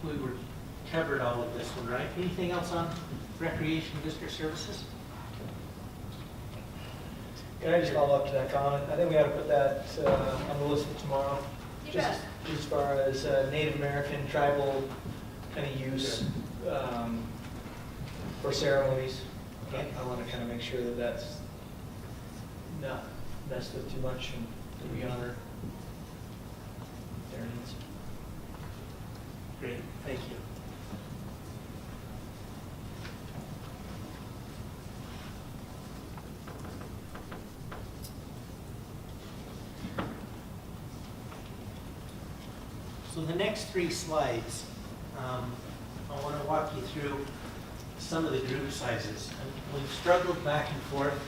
we were covered all of this one, right? Anything else on recreation visitor services? Can I just follow up to that comment? I think we ought to put that on the list for tomorrow. You Just bet. as far as Native American tribal kind of use for ceremonies. I want to kind of make sure that that's not messed with too much and that we honor their needs. Great, thank you. So the next 3 slides, I want to walk you through some of the group sizes. And we've struggled back and forth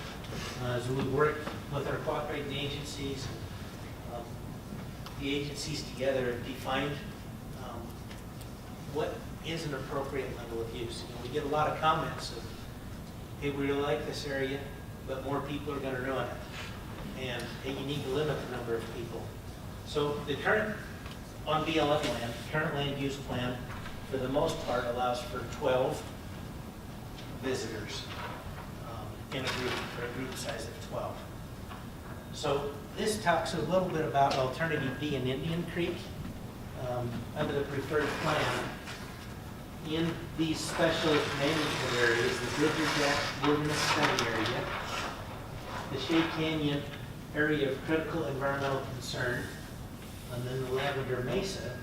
as we work with our cooperating agencies. The agencies together have defined what is an appropriate level of use. We get a lot of comments of, hey, we really like this area, but more people are going to ruin it. And hey, you need to limit the number of people. So the current, on BLM land, current land use plan, for the most part, allows for 12 visitors in a group, for a group size of 12. So this talks a little bit about alternative B in Indian Creek under the preferred plan. In these special management areas, the Bridger Jack Wilderness Study area, the Shea Canyon area of critical environmental concern, and then the Lavender Mesa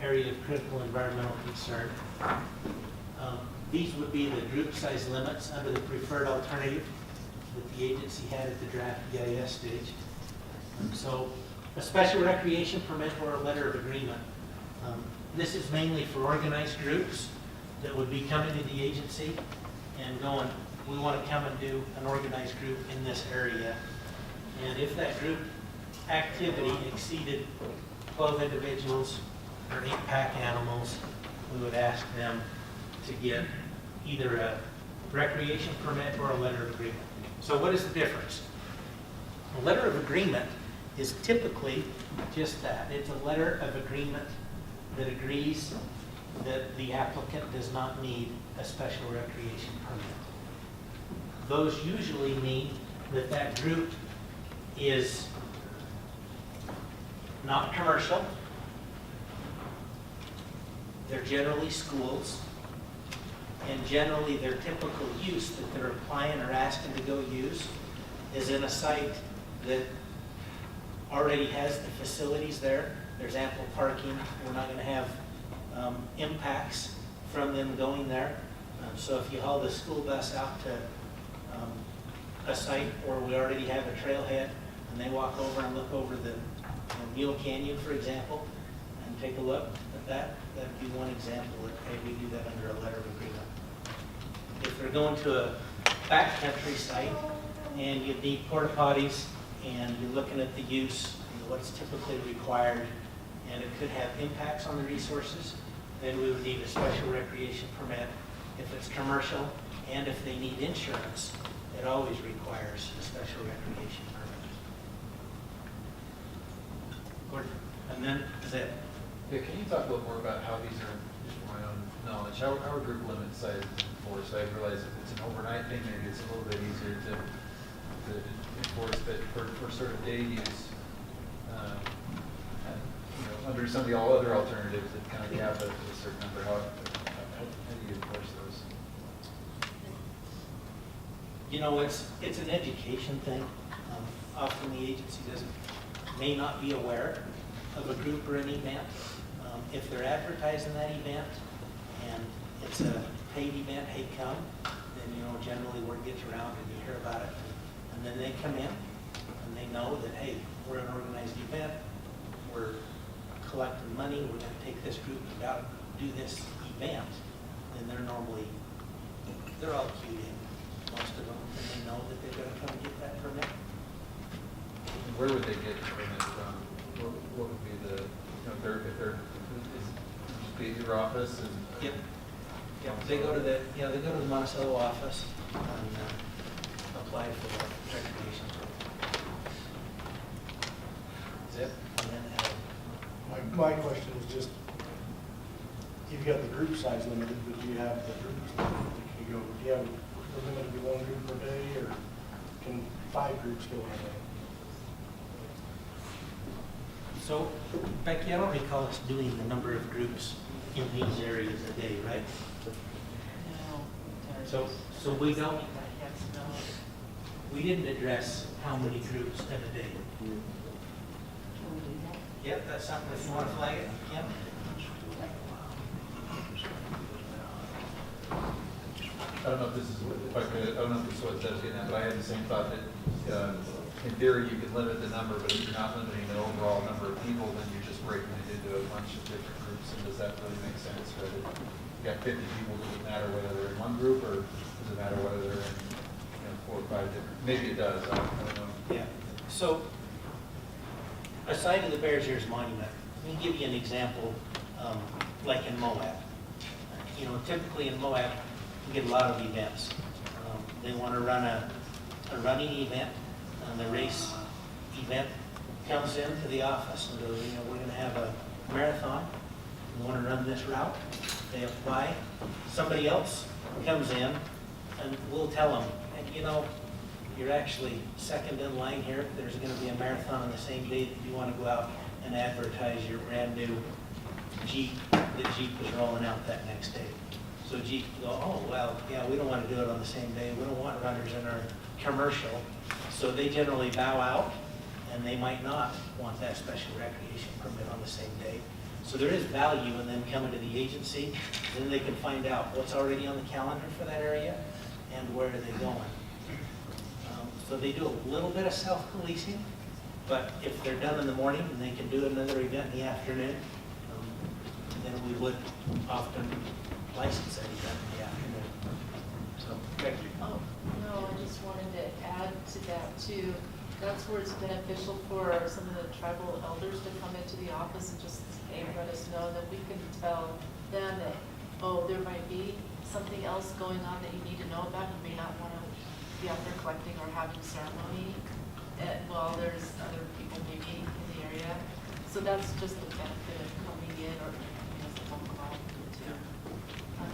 area of critical environmental concern. These would be the group size limits under the preferred alternative that the agency had at the draft EIS stage. So a special recreation permit or a letter of agreement. This is mainly for organized groups that would be coming to the agency and going, we want to come and do an organized group in this area. And if that group activity exceeded 12 individuals or 8 pack animals, we would ask them to get either a recreation permit or a letter of agreement. So what is the difference? A letter of agreement is typically just that. It's a letter of agreement that agrees that the applicant does not need a special recreation permit. Those usually mean that that group is not commercial. They're generally schools, and generally their typical use that they're applying or asking to go use is in a site that already has the facilities there. There's ample parking. We're not going to have impacts from them going there. So if you haul the school bus out to a site where we already have a trailhead and they walk over and look over the Mule Canyon, for example, and take a look at that, that would be one example that, hey, we do that under a letter of agreement. If they're going to a backcountry site and you need porta potties and you're looking at the use, what's typically required, and it could have impacts on the resources, then we would need a special recreation permit. If it's commercial and if they need insurance, it always requires a special recreation permit. And then, is that? Yeah, can you talk a little more about how these are, just for my own knowledge, how are group limit sizes enforced? I realize if it's an overnight thing, maybe it's a little bit easier to enforce, but for sort of day use, and, under some of the all other alternatives that kind of cap it at a certain number, how do you enforce those? It's an education thing. Often the agency may not be aware of a group or an event. If they're advertising that event and it's a paid event, hey, come, then generally word gets around and you hear about it. And then they come in and they know that, hey, we're an organized event, we're collecting money, we're going to take this group to go do this event. And they're all cued in, most of them, and they know that they're going to come and get that permit. And where would they get the permit from? What would be the, if they're just be at your office and? Yep. They go to the Monticello office and apply for the recreation program. That's it. And then My question is just, you've got the group size limited, but do you have the groups limited? Can you go, do you have a limit to one group per day, or can 5 groups go in a day? So, Becky, I don't recall us doing the number of groups in these areas a day, right? So we don't, we didn't address how many groups in a day. Yep, that's something, if you want to flag it, Kim? I don't know if this is, if I could, I don't know if this is what Deb's getting at, but I had the same thought that, in theory, you can limit the number, but if you're not limiting the overall number of people, then you're just breaking it into a bunch of different groups, and does that really make sense? Right? If you got 50 people, does it matter whether they're in one group, or does it matter whether they're in 4 or 5 different? Maybe it does, I don't know. Yeah. So, aside of the Bears Ears Monument, let me give you an example, like in Moab. You know, typically in Moab, you get a lot of events. They want to run a running event, and the race event comes into the office and goes, you know, we're going to have a marathon. We want to run this route. They apply. Somebody else comes in, and we'll tell them, and you know, you're actually second in line here. There's going to be a marathon on the same day that you want to go out and advertise your brand new Jeep that Jeep was rolling out that next day. So Jeep will go, oh, well, yeah, we don't want to do it on the same day. We don't want runners in our commercial. So they generally bow out, and they might not want that special recreation permit on the same day. So there is value in them coming to the agency. Then they can find out what's already on the calendar for that area and where are they going. So they do a little bit of self-policing, but if they're done in the morning and they can do another event in the afternoon, then we would often license that event in the afternoon. So, thank you. Oh, no, I just wanted to add to that too. That's where it's beneficial for some of the tribal elders to come into the office and just, hey, let us know that we can tell them that, oh, there might be something else going on that you need to know about. You may not want to be out there collecting or having ceremony while there's other people maybe in the area. So that's just the benefit of coming in or as a phone call too.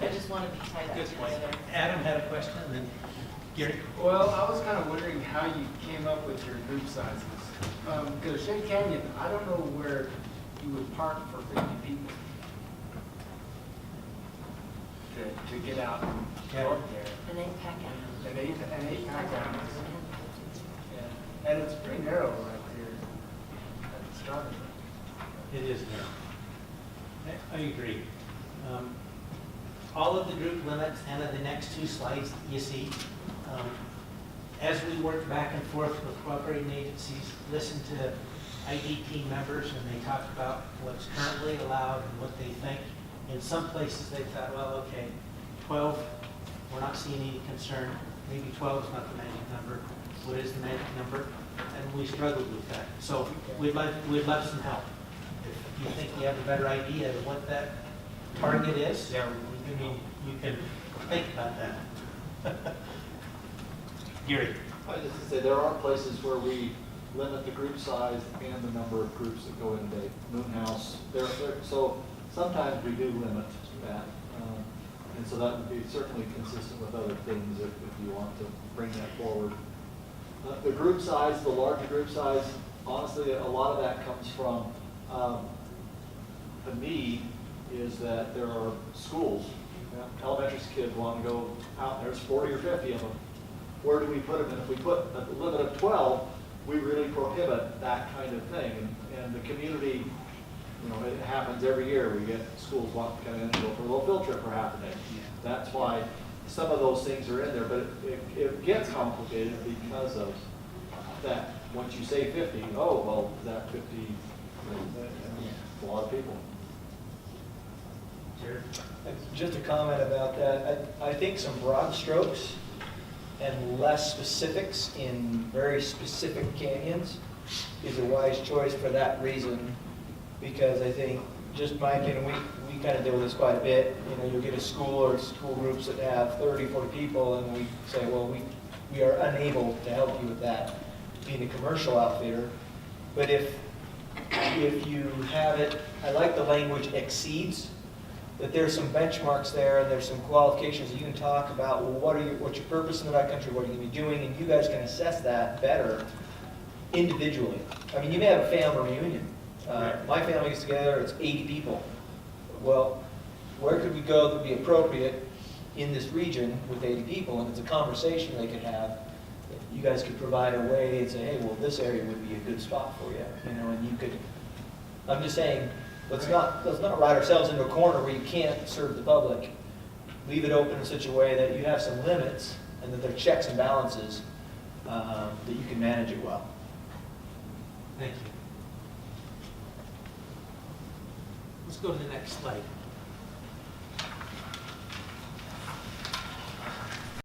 I just wanted to tie that Good point. together. Adam had a question, and then Gary. Well, I was kind of wondering how you came up with your group sizes. Because Shea Canyon, I don't know where you would park for 50 people to get out and go up there. And they pack out. And eight pack out. Yeah. And it's pretty narrow right here at the start of it. It is narrow. I agree. All of the group limits and of the next 2 slides that you see, as we work back and forth with cooperating agencies, listen to ID team members, and they talk about what's currently allowed and what they think. In some places they thought, well, okay, 12, we're not seeing any concern. Maybe 12 is not the magic number. What is the magic number? And we struggled with that. So we'd love some help. If you think you have a better idea of what that target is, I mean, you can think about that. Gary. I was just to say, there are places where we limit the group size and the number of groups that go in the Moon House. So sometimes we do limit that. And so that would be certainly consistent with other things if you want to bring that forward. The group size, the larger group size, honestly, a lot of that comes from the need is that there are schools. Elementary kids want to go out, there's 40 or 50 of them. Where do we put them? And if we put a limit of 12, we really prohibit that kind of thing. And the community, you know, it happens every year. We get schools want to come in and go for a little field trip for half a day. That's why some of those things are in there, but it gets complicated because of that. Once you say 50, oh, well, that 50, it's a lot of people. Just a comment about that. I think some broad strokes and less specifics in very specific canyons is a wise choice for that reason. Because I think, just my opinion, we kind of deal with this quite a bit. You know, you'll get a school or school groups that have 30, 40 people, and we say, well, we are unable to help you with that, being a commercial outfitter. But if you have it, I like the language exceeds, that there's some benchmarks there, and there's some qualifications that you can talk about, well, what's your purpose in the backcountry, what are you gonna be doing, and you guys can assess that better individually. I mean, you may have a family reunion. My family gets together, it's 80 people. Well, where could we go that would be appropriate in this region with 80 people? And it's a conversation they could have. You guys could provide a way and say, hey, well, this area would be a good spot for you, and you could, I'm just saying, let's not write ourselves into a corner where you can't serve the public. Leave it open in such a way that you have some limits and that there are checks and balances, that you can manage it well. Thank you. Let's go to the next slide.